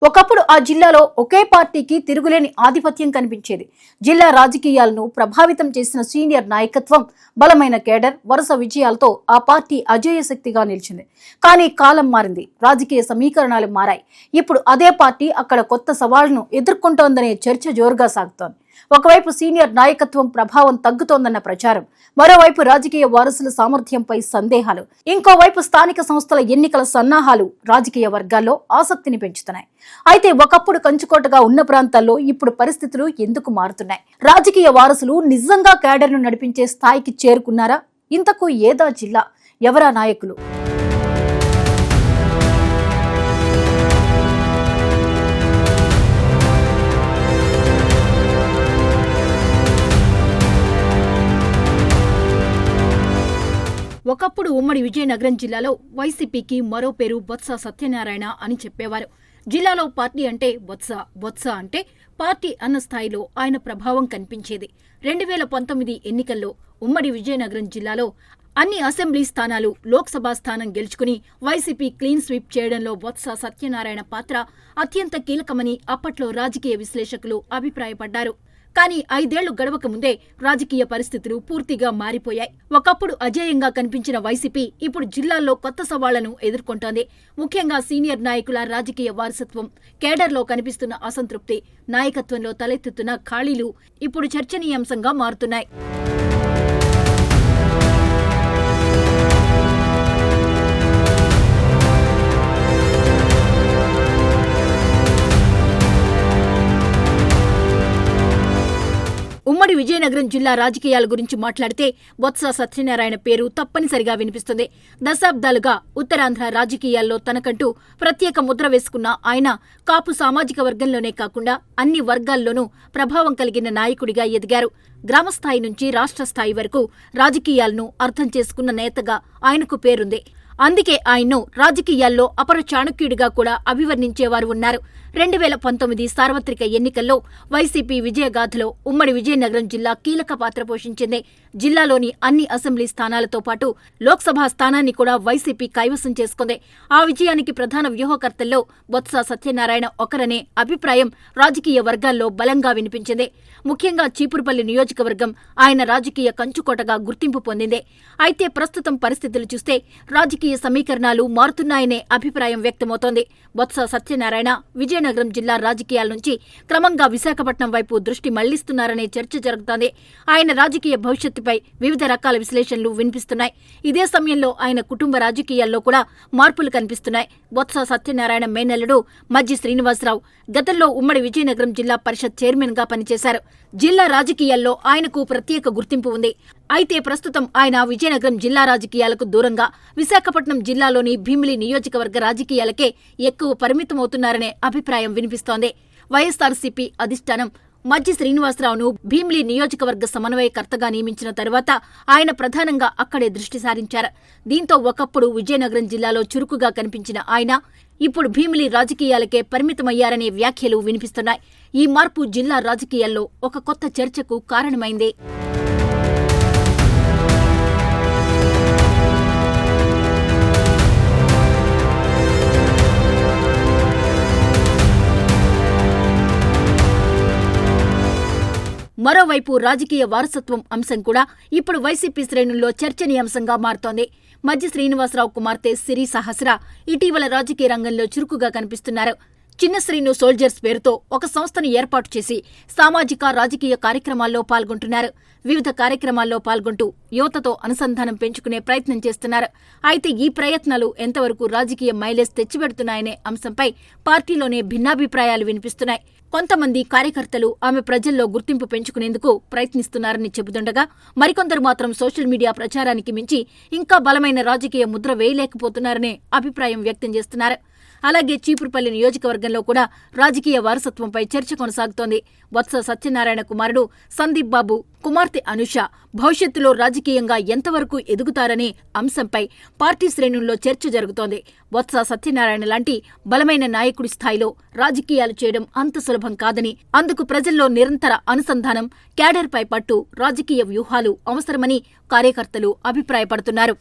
ఒకప్పుడు ఆ జిల్లాలో ఒకే పార్టీకి తిరుగులేని ఆధిపత్యం కనిపించేది. జిల్లా రాజకీయాలను ప్రభావితం చేసిన సీనియర్ నాయకత్వం, బలమైన కేడర్, వరుస విజయాలతో ఆ పార్టీ అజేయ శక్తిగా నిలిచింది. కానీ కాలం మారింది, రాజకీయ సమీకరణాలు మారాయి. ఇప్పుడు అదే పార్టీ అక్కడ కొత్త సవాళ్లను ఎదుర్కొంటోందనే చర్చ జోరుగా సాగుతోంది. ఒకవైపు సీనియర్ నాయకత్వం ప్రభావం తగ్గుతోందన్న ప్రచారం, మరోవైపు రాజకీయ వారసుల సామర్థ్యంపై సందేహాలు, ఇంకోవైపు స్థానిక సంస్థల ఎన్నికల సన్నాహాలు రాజకీయ వర్గాల్లో ఆసక్తిని పెంచుతున్నాయి. అయితే ఒకప్పుడు కంచుకోటగా ఉన్న ప్రాంతాల్లో ఇప్పుడు పరిస్థితులు ఎందుకు మారుతున్నాయి? రాజకీయ వారసులు నిజంగా క్యాడర్ను నడిపించే స్థాయికి చేరుకున్నారా? ఇంతకు ఏదా జిల్లా, ఎవరా నాయకులు? ఒకప్పుడు ఉమ్మడి విజయనగరం జిల్లాలో వైసీపీకి మరో పేరు బొత్స సత్యనారాయణ అని చెప్పేవారు. జిల్లాలో పార్టీ అంటే బొత్స అంటే పార్టీ అన్న స్థాయిలో ఆయన ప్రభావం కనిపించేది. 2019 ఎన్నికల్లో ఉమ్మడి విజయనగరం జిల్లాలో అన్ని అసెంబ్లీ స్థానాలు, లోక్సభ స్థానం గెలుచుకుని వైసీపీ క్లీన్ స్వీప్ చేయడంలో బొత్స సత్యనారాయణ పాత్ర అత్యంత కీలకమని అప్పట్లో రాజకీయ విశ్లేషకులు అభిప్రాయపడ్డారు. కానీ 5 ఏళ్లు గడవక ముందే రాజకీయ పరిస్థితులు పూర్తిగా మారిపోయాయి. ఒకప్పుడు అజేయంగా కనిపించిన వైసీపీ ఇప్పుడు జిల్లాల్లో కొత్త సవాళ్లను ఎదుర్కొంటోంది. ముఖ్యంగా సీనియర్ నాయకుల రాజకీయ వారసత్వం, కేడర్లో కనిపిస్తున్న అసంతృప్తి, నాయకత్వంలో తలెత్తుతున్న ఖాళీలు ఇప్పుడు చర్చనీయాంశంగా మారుతున్నాయి. ఉమ్మడి విజయనగరం జిల్లా రాజకీయాల గురించి మాట్లాడితే బొత్స సత్యనారాయణ పేరు తప్పనిసరిగా వినిపిస్తుంది. దశాబ్దాలుగా ఉత్తరాంధ్ర రాజకీయాల్లో తనకంటూ ప్రత్యేక ముద్ర వేసుకున్న ఆయన కాపు సామాజిక వర్గంలోనే కాకుండా అన్ని వర్గాల్లోనూ ప్రభావం కలిగిన నాయకుడిగా ఎదిగారు. గ్రామస్థాయి నుంచి రాష్ట్ర స్థాయి వరకు రాజకీయాలను అర్థం చేసుకున్న నేతగా ఆయనకు పేరుంది. అందుకే ఆయన్ను రాజకీయాల్లో అపర చాణక్యుడిగా కూడా అభివర్ణించేవారు ఉన్నారు. 2019 సార్వత్రిక ఎన్నికల్లో వైసీపీ విజయగాథలో ఉమ్మడి విజయనగరం జిల్లా కీలక పాత్ర పోషించింది. జిల్లాలోని అన్ని అసెంబ్లీ స్థానాలతో పాటు లోక్సభ స్థానాన్ని కూడా వైసీపీ కైవసం చేసుకుంది. ఆ విజయానికి ప్రధాన వ్యూహకర్తల్లో బొత్స సత్యనారాయణ ఒకరనే అభిప్రాయం రాజకీయ వర్గాల్లో బలంగా వినిపించింది. ముఖ్యంగా చీపురుపల్లి నియోజకవర్గం ఆయన రాజకీయ కంచుకోటగా గుర్తింపు పొందింది. అయితే ప్రస్తుతం పరిస్థితులు చూస్తే రాజకీయ సమీకరణాలు మారుతున్నాయనే అభిప్రాయం వ్యక్తమవుతోంది. బొత్స సత్యనారాయణ విజయనగరం జిల్లా రాజకీయాల నుంచి క్రమంగా విశాఖపట్నం వైపు దృష్టి మళ్లిస్తున్నారనే చర్చ జరుగుతోంది. ఆయన రాజకీయ భవిష్యత్తుపై వివిధ రకాల విశ్లేషణలు వినిపిస్తున్నాయి. ఇదే సమయంలో ఆయన కుటుంబ రాజకీయాల్లో కూడా మార్పులు కనిపిస్తున్నాయి. బొత్స సత్యనారాయణ మేనల్లుడు మజ్జి శ్రీనివాసరావు గతంలో ఉమ్మడి విజయనగరం జిల్లా పరిషత్ చైర్మన్ గా పనిచేశారు. జిల్లా రాజకీయాల్లో ఆయనకు ప్రత్యేక గుర్తింపు ఉంది. అయితే ప్రస్తుతం ఆయన విజయనగరం జిల్లా రాజకీయాలకు దూరంగా విశాఖపట్నం జిల్లాలోని భీమిలి నియోజకవర్గ రాజకీయాలకే ఎక్కువ పరిమితమవుతున్నారనే అభిప్రాయం వినిపిస్తోంది. వైఎస్సార్సీపీ అధిష్టానం మజ్జి శ్రీనివాసరావును భీమిలి నియోజకవర్గ సమన్వయకర్తగా నియమించిన తరువాత ఆయన ప్రధానంగా అక్కడే దృష్టి సారించారు. దీంతో ఒకప్పుడు విజయనగరం జిల్లాలో చురుకుగా కనిపించిన ఆయన ఇప్పుడు భీమిలి రాజకీయాలకే పరిమితమయ్యారనే వ్యాఖ్యలు వినిపిస్తున్నాయి. ఈ మార్పు జిల్లా రాజకీయాల్లో ఒక కొత్త చర్చకు కారణమైంది. మరోవైపు రాజకీయ వారసత్వం అంశం కూడా ఇప్పుడు వైసీపీ శ్రేణుల్లో చర్చనీయాంశంగా మారుతోంది. మజ్జి శ్రీనివాసరావు కుమార్తె సిరి సహస్ర ఇటీవల రాజకీయ రంగంలో చురుకుగా కనిపిస్తున్నారు. చిన్న శ్రీను సోల్జర్స్ పేరుతో ఒక సంస్థను ఏర్పాటు చేసి సామాజిక రాజకీయ కార్యక్రమాల్లో పాల్గొంటున్నారు. వివిధ కార్యక్రమాల్లో పాల్గొంటూ యువతతో అనుసంధానం పెంచుకునే ప్రయత్నం చేస్తున్నారు. అయితే ఈ ప్రయత్నాలు ఎంతవరకు రాజకీయ మైలేజ్ తెచ్చిపెడుతున్నాయనే అంశంపై పార్టీలోనే భిన్నాభిప్రాయాలు వినిపిస్తున్నాయి. కొంతమంది కార్యకర్తలు ఆమె ప్రజల్లో గుర్తింపు పెంచుకునేందుకు ప్రయత్నిస్తున్నారని చెబుతుండగా, మరికొందరు మాత్రం సోషల్ మీడియా ప్రచారానికి మించి ఇంకా బలమైన రాజకీయ ముద్ర వేయలేకపోతున్నారనే అభిప్రాయం వ్యక్తం చేస్తున్నారు. అలాగే చీపురుపల్లి నియోజకవర్గంలో కూడా రాజకీయ వారసత్వంపై చర్చ కొనసాగుతోంది. బొత్స సత్యనారాయణ కుమారుడు సందీప్ బాబు, కుమార్తె అనుష భవిష్యత్తులో రాజకీయంగా ఎంతవరకు ఎదుగుతారనే అంశంపై పార్టీ శ్రేణుల్లో చర్చ జరుగుతోంది. బొత్స సత్యనారాయణ లాంటి బలమైన నాయకుడి స్థాయిలో రాజకీయాలు చేయడం అంత సులభం కాదని, అందుకు ప్రజల్లో నిరంతర అనుసంధానం, క్యాడర్పై పట్టు, రాజకీయ వ్యూహాలు అవసరమని కార్యకర్తలు అభిప్రాయపడుతున్నారు.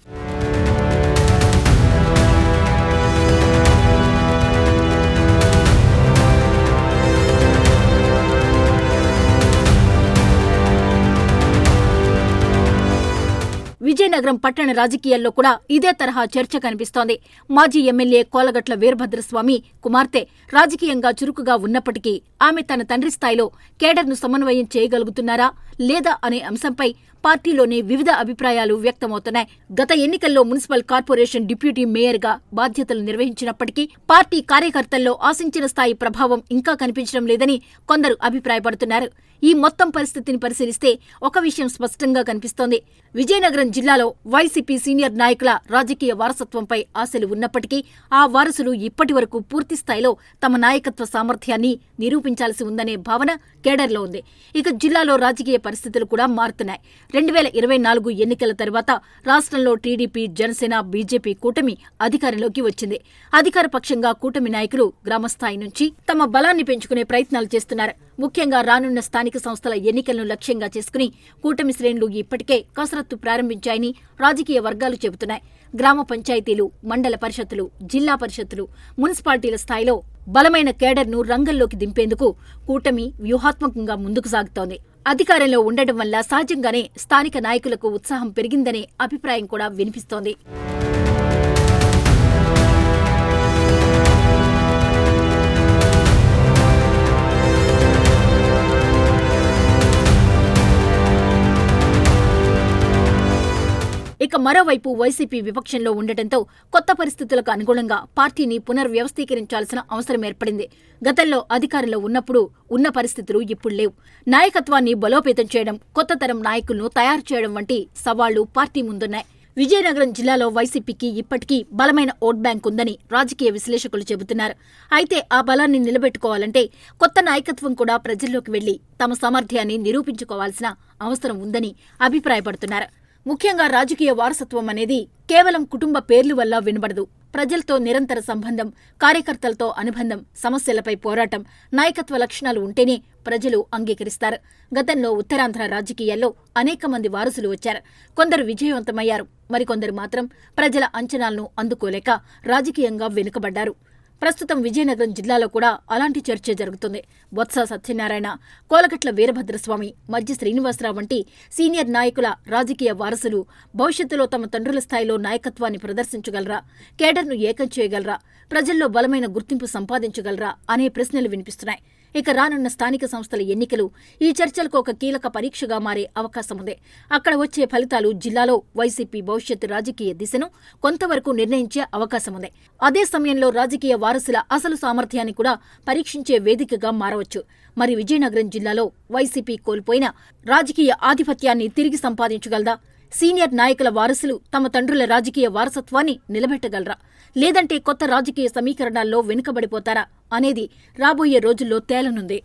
విజయనగరం పట్టణ రాజకీయాల్లో కూడా ఇదే తరహా చర్చ కనిపిస్తోంది. మాజీ ఎమ్మెల్యే కోలగట్ల వీరభద్రస్వామి కుమార్తె రాజకీయంగా చురుకుగా ఉన్నప్పటికీ ఆమె తన తండ్రి స్థాయిలో కేడర్ను సమన్వయం చేయగలుగుతున్నారా లేదా అనే అంశంపై పార్టీలోనే వివిధ అభిప్రాయాలు వ్యక్తమవుతున్నాయి. గత ఎన్నికల్లో మున్సిపల్ కార్పొరేషన్ డిప్యూటీ మేయర్గా బాధ్యతలు నిర్వహించినప్పటికీ పార్టీ కార్యకర్తల్లో ఆశించిన స్థాయి ప్రభావం ఇంకా కనిపించడం లేదని కొందరు అభిప్రాయపడుతున్నారు. ఈ మొత్తం పరిస్థితిని పరిశీలిస్తే ఒక విషయం స్పష్టంగా కనిపిస్తోంది. విజయనగరం జిల్లాలో వైసీపీ సీనియర్ నాయకుల రాజకీయ వారసత్వంపై ఆశలు ఉన్నప్పటికీ ఆ వారసులు ఇప్పటి వరకు పూర్తి స్థాయిలో తమ నాయకత్వ సామర్థ్యాన్ని నిరూపించాల్సి ఉందనే భావన కేడర్లో ఉంది. ఇక జిల్లాలో రాజకీయ పరిస్థితులు కూడా మారుతున్నాయి. 2024 ఎన్నికల తర్వాత రాష్ట్రంలో టీడీపీ, జనసేన, బీజేపీ కూటమి అధికారంలోకి వచ్చింది. అధికార పక్షంగా కూటమి నాయకులు గ్రామస్థాయి నుంచి తమ బలాన్ని పెంచుకునే ప్రయత్నాలు చేస్తున్నారు. ముఖ్యంగా రానున్న స్థానిక సంస్థల ఎన్నికలను లక్ష్యంగా చేసుకుని కూటమి శ్రేణులు ఇప్పటికే కసరత్తు ప్రారంభించాయని రాజకీయ వర్గాలు చెబుతున్నాయి. గ్రామ పంచాయతీలు, మండల పరిషత్తులు, జిల్లా పరిషత్తులు, మున్సిపాలిటీల స్థాయిలో బలమైన కేడర్ను రంగంలోకి దింపేందుకు కూటమి వ్యూహాత్మకంగా ముందుకు సాగుతోంది. అధికారంలో ఉండడం వల్ల సహజంగానే స్థానిక నాయకులకు ఉత్సాహం పెరిగిందనే అభిప్రాయం కూడా వినిపిస్తోంది. ఇక మరోవైపు వైసీపీ విపక్షంలో ఉండటంతో కొత్త పరిస్థితులకు అనుగుణంగా పార్టీని పునర్వ్యవస్థీకరించాల్సిన అవసరం ఏర్పడింది. గతంలో అధికారంలో ఉన్నప్పుడు ఉన్న పరిస్థితులు ఇప్పుడు లేవు. నాయకత్వాన్ని బలోపేతం చేయడం, కొత్త తరం నాయకులను తయారు చేయడం వంటి సవాళ్లు పార్టీ ముందున్నాయి. విజయనగరం జిల్లాలో వైసీపీకి ఇప్పటికీ బలమైన ఓట్ బ్యాంక్ ఉందని రాజకీయ విశ్లేషకులు చెబుతున్నారు. అయితే ఆ బలాన్ని నిలబెట్టుకోవాలంటే కొత్త నాయకత్వం కూడా ప్రజల్లోకి వెళ్లి తమ సామర్థ్యాన్ని నిరూపించుకోవాల్సిన అవసరం ఉందని అభిప్రాయపడుతున్నారు. ముఖ్యంగా రాజకీయ వారసత్వం అనేది కేవలం కుటుంబ పేర్లు వల్ల వినబడదు. ప్రజలతో నిరంతర సంబంధం, కార్యకర్తలతో అనుబంధం, సమస్యలపై పోరాటం, నాయకత్వ లక్షణాలు ఉంటేనే ప్రజలు అంగీకరిస్తారు. గతంలో ఉత్తరాంధ్ర రాజకీయాల్లో అనేక మంది వారసులు వచ్చారు. కొందరు విజయవంతమయ్యారు, మరికొందరు మాత్రం ప్రజల అంచనాలను అందుకోలేక రాజకీయంగా వెనుకబడ్డారు. ప్రస్తుతం విజయనగరం జిల్లాలో కూడా అలాంటి చర్చ జరుగుతుంది. బొత్స సత్యనారాయణ, కోలగట్ల వీరభద్రస్వామి, మజ్జి శ్రీనివాసరావు వంటి సీనియర్ నాయకుల రాజకీయ వారసులు భవిష్యత్తులో తమ తండ్రుల స్థాయిలో నాయకత్వాన్ని ప్రదర్శించగలరా, కేడర్ను ఏకం చేయగలరా, ప్రజల్లో బలమైన గుర్తింపు సంపాదించగలరా అనే ప్రశ్నలు వినిపిస్తున్నాయి. ఇక రానున్న స్థానిక సంస్థల ఎన్నికలు ఈ చర్చలకు ఒక కీలక పరీక్షగా మారే అవకాశం ఉంది. అక్కడ వచ్చే ఫలితాలు జిల్లాలో వైసీపీ భవిష్యత్తు రాజకీయ దిశను కొంతవరకు నిర్ణయించే అవకాశం ఉంది. అదే సమయంలో రాజకీయ వారసుల అసలు సామర్థ్యాన్ని కూడా పరీక్షించే వేదికగా మారవచ్చు. మరి విజయనగరం జిల్లాలో వైసీపీ కోల్పోయిన రాజకీయ ఆధిపత్యాన్ని తిరిగి సంపాదించగలదా? సీనియర్ నాయకుల వారసులు తమ తండ్రుల రాజకీయ వారసత్వాన్ని నిలబెట్టగలరా, లేదంటే కొత్త రాజకీయ సమీకరణాల్లో వెనుకబడిపోతారా అనేది రాబోయే రోజుల్లో తేలనుంది.